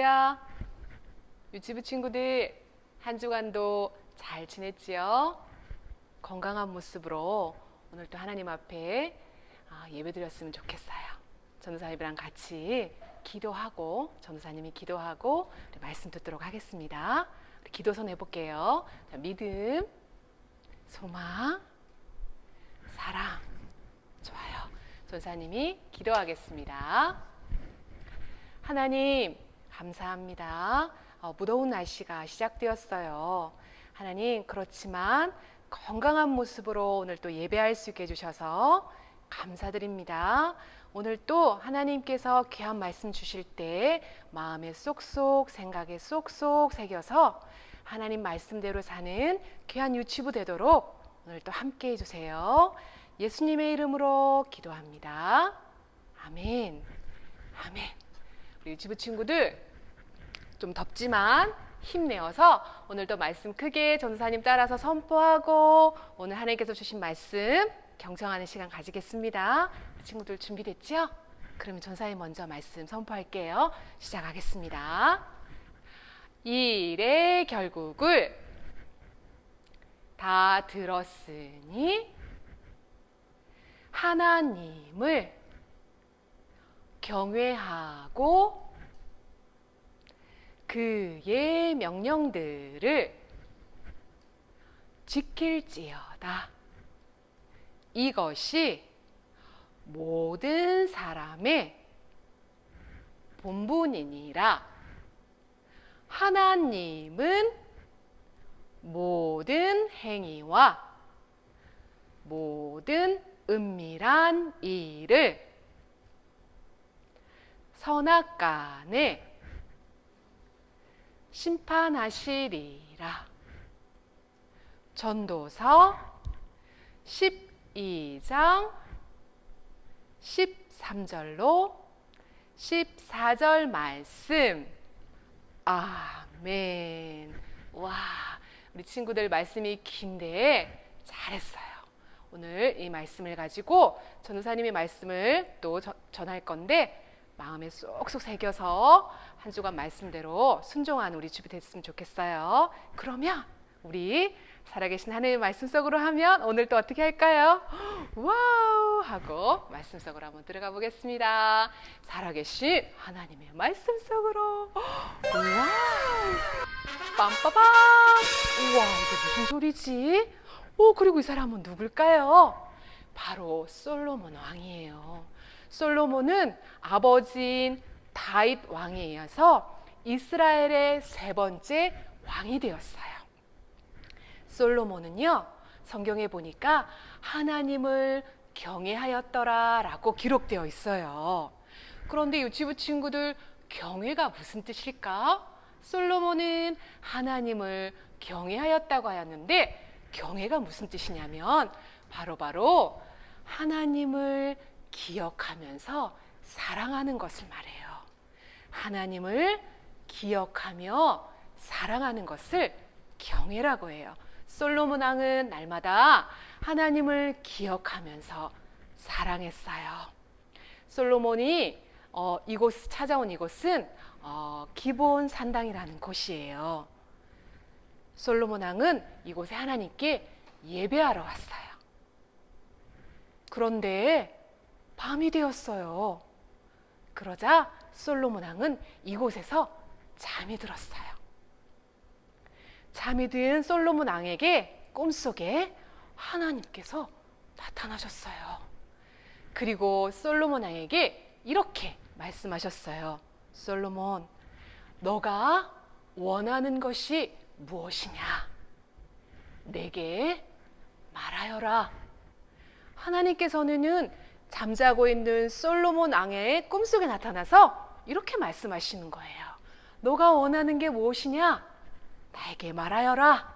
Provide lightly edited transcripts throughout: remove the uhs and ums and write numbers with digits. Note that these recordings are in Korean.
할렐루야. 유치부 친구들 한 주간도 잘 지냈지요? 건강한 모습으로 오늘 또 하나님 앞에 예배드렸으면 좋겠어요. 전도사님이랑 같이 기도하고 전도사님이 기도하고 말씀 듣도록 하겠습니다. 기도선 해볼게요. 자, 믿음, 소망, 사랑. 좋아요. 전도사님이 기도하겠습니다. 하나님 감사합니다. 무더운 날씨가 시작되었어요. 하나님, 그렇지만 건강한 모습으로 오늘 또 예배할 수 있게 해주셔서 감사드립니다. 오늘 또 하나님께서 귀한 말씀 주실 때 마음에 쏙쏙 생각에 쏙쏙 새겨서 하나님 말씀대로 사는 귀한 유치부 되도록 오늘 또 함께 해주세요. 예수님의 이름으로 기도합니다. 아멘. 아멘. 우리 유치부 친구들 좀 덥지만 힘내어서 오늘도 말씀 크게 전도사님 따라서 선포하고 오늘 하나님께서 주신 말씀 경청하는 시간 가지겠습니다. 친구들 준비됐죠? 그러면 전사님 먼저 말씀 선포할게요. 시작하겠습니다. 이 일의 결국을 다 들었으니 하나님을 경외하고 그의 명령들을 지킬지어다. 이것이 모든 사람의 본분이니라. 하나님은 모든 행위와 모든 은밀한 일을 선악간에 심판하시리라. 전도서 12장 13절로 14절 말씀. 아멘. 와, 우리 친구들 말씀이 긴데 잘했어요. 오늘 이 말씀을 가지고 전도사님의 말씀을 또 전할 건데 마음에 쏙쏙 새겨서 한 주간 말씀대로 순종하는 우리 주부 됐으면 좋겠어요. 그러면 우리 살아계신 하나님의 말씀 속으로 하면 오늘 또 어떻게 할까요? 와우 하고 말씀 속으로 한번 들어가 보겠습니다. 살아계신 하나님의 말씀 속으로. 와우, 빰빠밤. 우와, 이게 무슨 소리지? 그리고 이 사람은 누굴까요? 바로 솔로몬 왕이에요. 솔로몬은 아버지인 다윗 왕에 이어서 이스라엘의 세 번째 왕이 되었어요. 솔로몬은요, 성경에 보니까 하나님을 경외하였더라 라고 기록되어 있어요. 그런데 유치부 친구들, 경외가 무슨 뜻일까? 솔로몬은 하나님을 경외하였다고 하였는데 경외가 무슨 뜻이냐면 바로 하나님을 기억하면서 사랑하는 것을 말해요. 하나님을 기억하며 사랑하는 것을 경외라고 해요. 솔로몬 왕은 날마다 하나님을 기억하면서 사랑했어요. 솔로몬이 찾아온 이곳은 기브온 산당이라는 곳이에요. 솔로몬 왕은 이곳에 하나님께 예배하러 왔어요. 그런데 밤이 되었어요. 그러자 솔로몬 왕은 이곳에서 잠이 들었어요. 잠이 든 솔로몬 왕에게 꿈속에 하나님께서 나타나셨어요. 그리고 솔로몬 왕에게 이렇게 말씀하셨어요. 솔로몬, 너가 원하는 것이 무엇이냐? 내게 말하여라. 하나님께서는 잠자고 있는 솔로몬 왕의 꿈속에 나타나서 이렇게 말씀하시는 거예요. 너가 원하는 게 무엇이냐? 나에게 말하여라.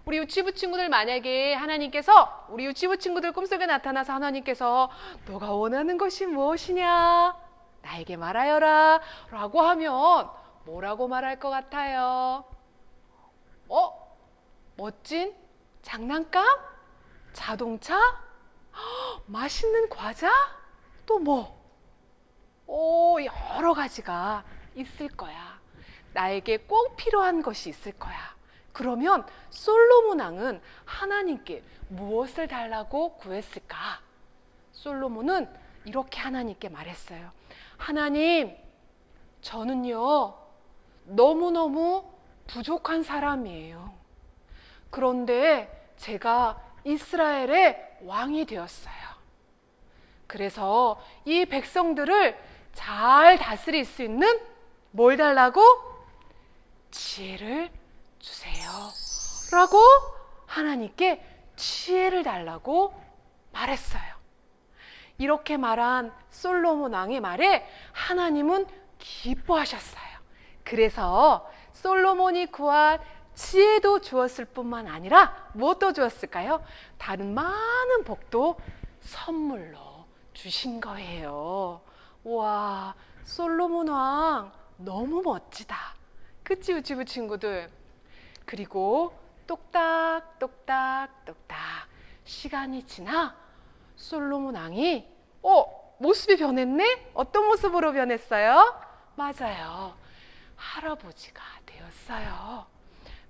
우리 유치부 친구들, 만약에 하나님께서 우리 유치부 친구들 꿈속에 나타나서 하나님께서 너가 원하는 것이 무엇이냐? 나에게 말하여라 라고 하면 뭐라고 말할 것 같아요? 멋진 장난감? 자동차? 맛있는 과자? 또 뭐? 여러 가지가 있을 거야. 나에게 꼭 필요한 것이 있을 거야. 그러면 솔로몬 왕은 하나님께 무엇을 달라고 구했을까? 솔로몬은 이렇게 하나님께 말했어요. 하나님, 저는요, 너무너무 부족한 사람이에요. 그런데 제가 이스라엘의 왕이 되었어요. 그래서 이 백성들을 잘 다스릴 수 있는 뭘 달라고? 지혜를 주세요. 라고 하나님께 지혜를 달라고 말했어요. 이렇게 말한 솔로몬 왕의 말에 하나님은 기뻐하셨어요. 그래서 솔로몬이 구한 지혜도 주었을 뿐만 아니라 무엇도 주었을까요? 다른 많은 복도 선물로 주신 거예요. 와, 솔로몬 왕 너무 멋지다. 그치, 유치부 친구들? 그리고 똑딱 시간이 지나 솔로몬 왕이 모습이 변했네? 어떤 모습으로 변했어요? 맞아요. 할아버지가 되었어요.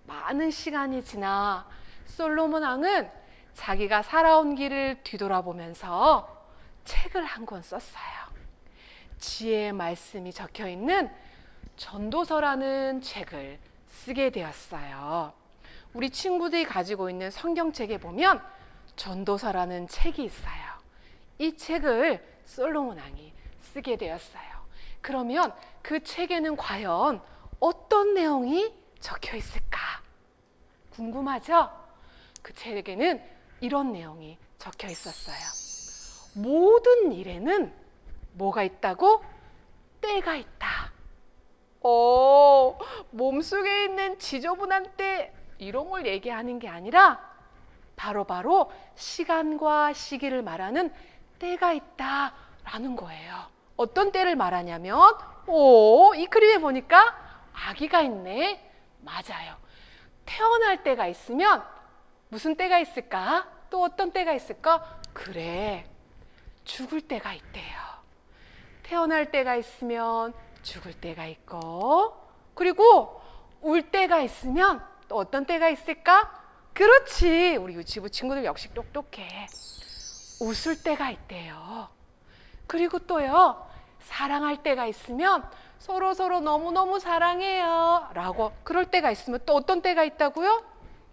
많은 시간이 지나 솔로몬 왕은 자기가 살아온 길을 뒤돌아보면서 책을 한 권 썼어요. 지혜의 말씀이 적혀 있는 전도서라는 책을 쓰게 되었어요. 우리 친구들이 가지고 있는 성경책에 보면 전도서라는 책이 있어요. 이 책을 솔로몬 왕이 쓰게 되었어요. 그러면 그 책에는 과연 어떤 내용이 적혀 있을까? 궁금하죠? 그 책에는 이런 내용이 적혀 있었어요. 모든 일에는 뭐가 있다고? 때가 있다. 몸속에 있는 지저분한 때, 이런 걸 얘기하는 게 아니라 바로 시간과 시기를 말하는 때가 있다라는 거예요. 어떤 때를 말하냐면 이 그림에 보니까 아기가 있네. 맞아요. 태어날 때가 있으면 무슨 때가 있을까? 또 어떤 때가 있을까? 그래, 죽을 때가 있대요. 태어날 때가 있으면 죽을 때가 있고, 그리고 울 때가 있으면 또 어떤 때가 있을까? 그렇지, 우리 유치부 친구들 역시 똑똑해. 웃을 때가 있대요. 그리고 또요, 사랑할 때가 있으면 서로 너무너무 사랑해요 라고 그럴 때가 있으면 또 어떤 때가 있다고요?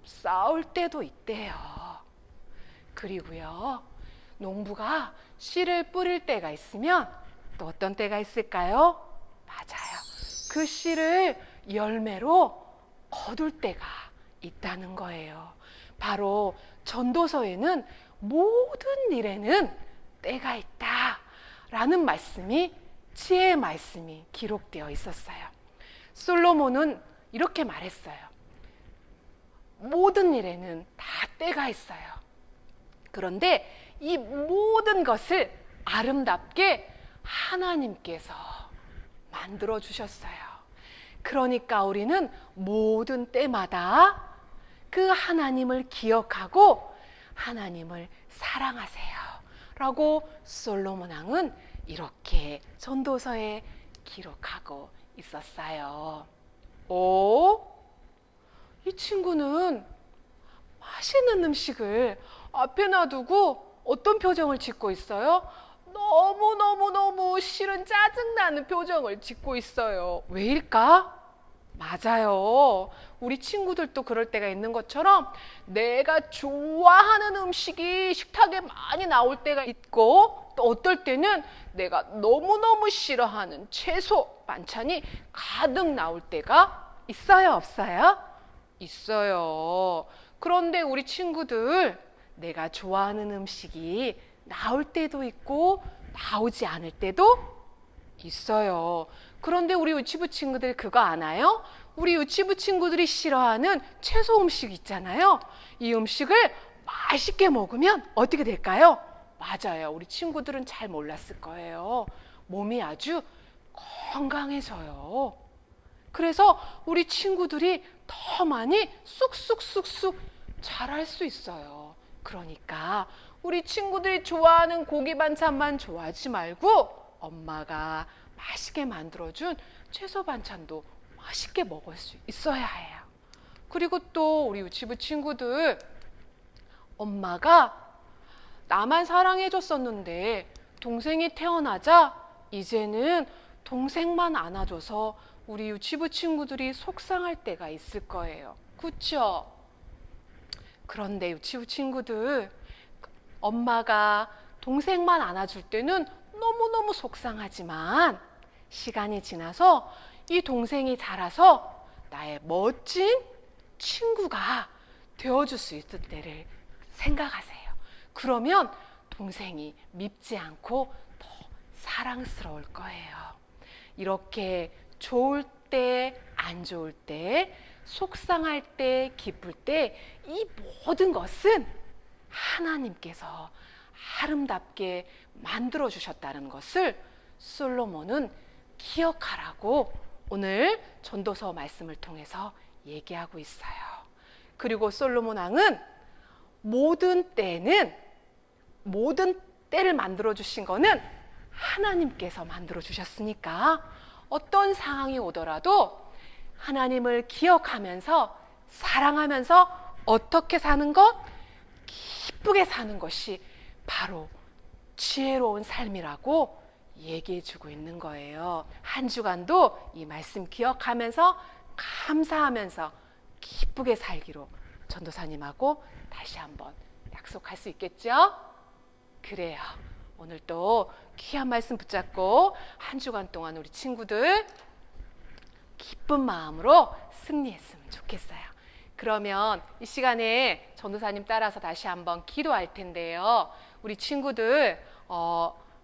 싸울 때도 있대요. 그리고요, 농부가 씨를 뿌릴 때가 있으면 또 어떤 때가 있을까요? 맞아요. 그 씨를 열매로 거둘 때가 있다는 거예요. 바로 전도서에는 모든 일에는 때가 있다 라는 말씀이, 지혜의 말씀이 기록되어 있었어요. 솔로몬은 이렇게 말했어요. 모든 일에는 다 때가 있어요. 그런데 이 모든 것을 아름답게 하나님께서 만들어 주셨어요. 그러니까 우리는 모든 때마다 그 하나님을 기억하고 하나님을 사랑하세요 라고 솔로몬 왕은 이렇게 전도서에 기록하고 있었어요. 이 친구는 맛있는 음식을 앞에 놔두고 어떤 표정을 짓고 있어요? 너무 싫은 짜증나는 표정을 짓고 있어요. 왜일까? 맞아요. 우리 친구들도 그럴 때가 있는 것처럼 내가 좋아하는 음식이 식탁에 많이 나올 때가 있고, 또 어떨 때는 내가 너무너무 싫어하는 채소, 반찬이 가득 나올 때가 있어요, 없어요? 있어요. 그런데 우리 친구들, 내가 좋아하는 음식이 나올 때도 있고 나오지 않을 때도 있어요. 그런데 우리 유치부 친구들 그거 아나요? 우리 유치부 친구들이 싫어하는 채소 음식 있잖아요. 이 음식을 맛있게 먹으면 어떻게 될까요? 맞아요. 우리 친구들은 잘 몰랐을 거예요. 몸이 아주 건강해져요. 그래서 우리 친구들이 더 많이 쑥쑥 자랄 수 있어요. 그러니까 우리 친구들이 좋아하는 고기 반찬만 좋아하지 말고 엄마가 맛있게 만들어준 채소 반찬도 맛있게 먹을 수 있어야 해요. 그리고 또 우리 유치부 친구들, 엄마가 나만 사랑해줬었는데 동생이 태어나자 이제는 동생만 안아줘서 우리 유치부 친구들이 속상할 때가 있을 거예요. 그렇죠? 그런데 유치부 친구들, 엄마가 동생만 안아줄 때는 너무너무 속상하지만 시간이 지나서 이 동생이 자라서 나의 멋진 친구가 되어줄 수 있을 때를 생각하세요. 그러면 동생이 밉지 않고 더 사랑스러울 거예요. 이렇게 좋을 때, 안 좋을 때, 속상할 때, 기쁠 때, 이 모든 것은 하나님께서 아름답게 만들어 주셨다는 것을 솔로몬은 기억하라고 오늘 전도서 말씀을 통해서 얘기하고 있어요. 그리고 솔로몬 왕은 모든 때를 만들어 주신 거는 하나님께서 만들어 주셨으니까 어떤 상황이 오더라도 하나님을 기억하면서 사랑하면서 어떻게 사는 것? 기쁘게 사는 것이 바로 지혜로운 삶이라고 얘기해 주고 있는 거예요. 한 주간도 이 말씀 기억하면서 감사하면서 기쁘게 살기로 전도사님하고 다시 한번 약속할 수 있겠죠? 그래요. 오늘 또 귀한 말씀 붙잡고 한 주간 동안 우리 친구들 기쁜 마음으로 승리했으면 좋겠어요. 그러면 이 시간에 전도사님 따라서 다시 한번 기도할 텐데요. 우리 친구들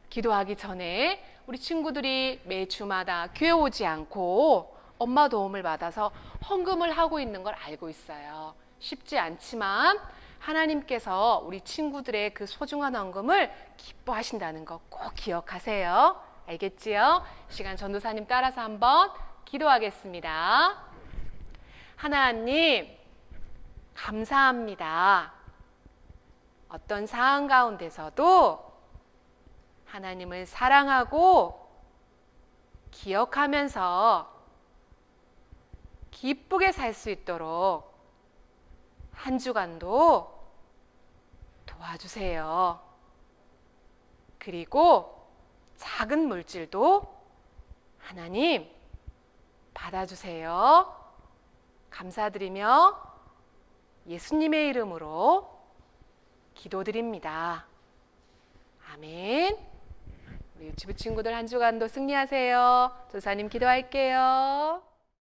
기도하기 전에 우리 친구들이 매 주마다 교회 오지 않고 엄마 도움을 받아서 헌금을 하고 있는 걸 알고 있어요. 쉽지 않지만 하나님께서 우리 친구들의 그 소중한 헌금을 기뻐하신다는 거 꼭 기억하세요. 알겠지요? 시간 전도사님 따라서 한번 기도하겠습니다. 하나님, 감사합니다. 어떤 상황 가운데서도 하나님을 사랑하고 기억하면서 기쁘게 살 수 있도록 한 주간도 도와주세요. 그리고 작은 물질도 하나님 받아주세요. 감사드리며 예수님의 이름으로 기도드립니다. 아멘. 우리 유치부 친구들 한 주간도 승리하세요. 전도사님 기도할게요.